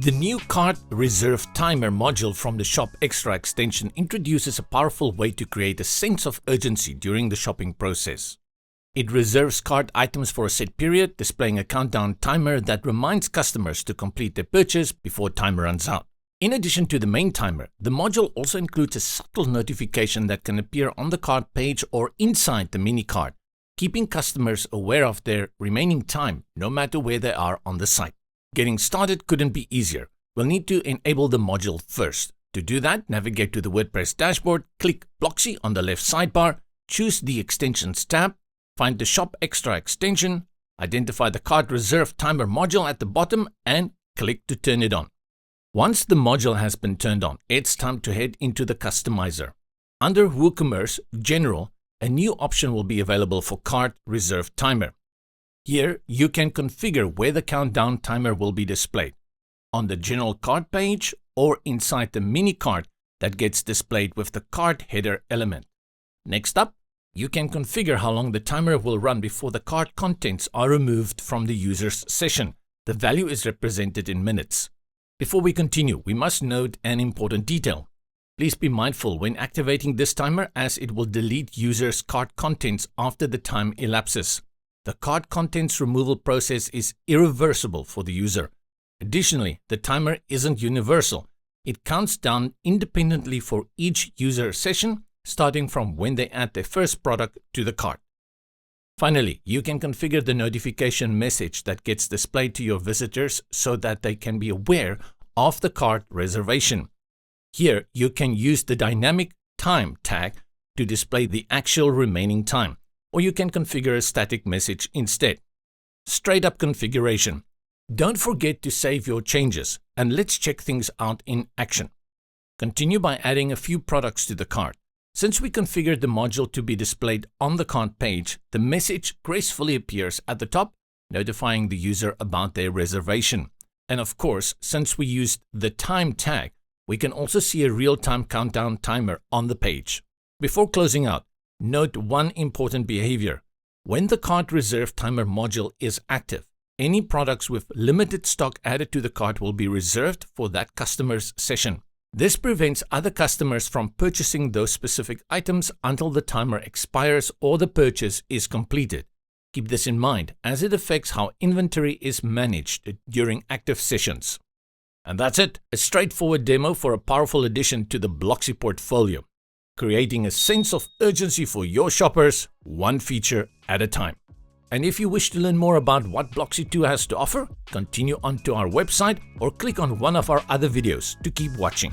The new Cart Reserve Timer module from the Shop Extra extension introduces a powerful way to create a sense of urgency during the shopping process. It reserves cart items for a set period, displaying a countdown timer that reminds customers to complete their purchase before time runs out. In addition to the main timer, the module also includes a subtle notification that can appear on the cart page or inside the mini cart, keeping customers aware of their remaining time no matter where they are on the site. Getting started couldn't be easier. We'll need to enable the module first. To do that, navigate to the WordPress dashboard, click Blocksy on the left sidebar, choose the Extensions tab, find the Shop Extra extension, identify the Cart Reserve Timer module at the bottom, and click to turn it on. Once the module has been turned on, it's time to head into the customizer. Under WooCommerce General, a new option will be available for Cart Reserve Timer. Here, you can configure where the countdown timer will be displayed, on the general cart page or inside the mini cart that gets displayed with the cart header element. Next up, you can configure how long the timer will run before the cart contents are removed from the user's session. The value is represented in minutes. Before we continue, we must note an important detail. Please be mindful when activating this timer, as it will delete users' cart contents after the time elapses. The cart contents removal process is irreversible for the user. Additionally, the timer isn't universal. It counts down independently for each user session, starting from when they add their first product to the cart. Finally, you can configure the notification message that gets displayed to your visitors so that they can be aware of the cart reservation. Here, you can use the dynamic time tag to display the actual remaining time, or you can configure a static message instead. Straight up configuration. Don't forget to save your changes, and let's check things out in action. Continue by adding a few products to the cart. Since we configured the module to be displayed on the cart page, the message gracefully appears at the top, notifying the user about their reservation. And of course, since we used the time tag, we can also see a real-time countdown timer on the page. Before closing out, note one important behavior. When the Cart Reserve Timer module is active, any products with limited stock added to the cart will be reserved for that customer's session. This prevents other customers from purchasing those specific items until the timer expires or the purchase is completed. Keep this in mind, as it affects how inventory is managed during active sessions. And that's it, a straightforward demo for a powerful addition to the Blocksy portfolio, creating a sense of urgency for your shoppers, one feature at a time. And if you wish to learn more about what Blocksy 2 has to offer, continue on to our website or click on one of our other videos to keep watching.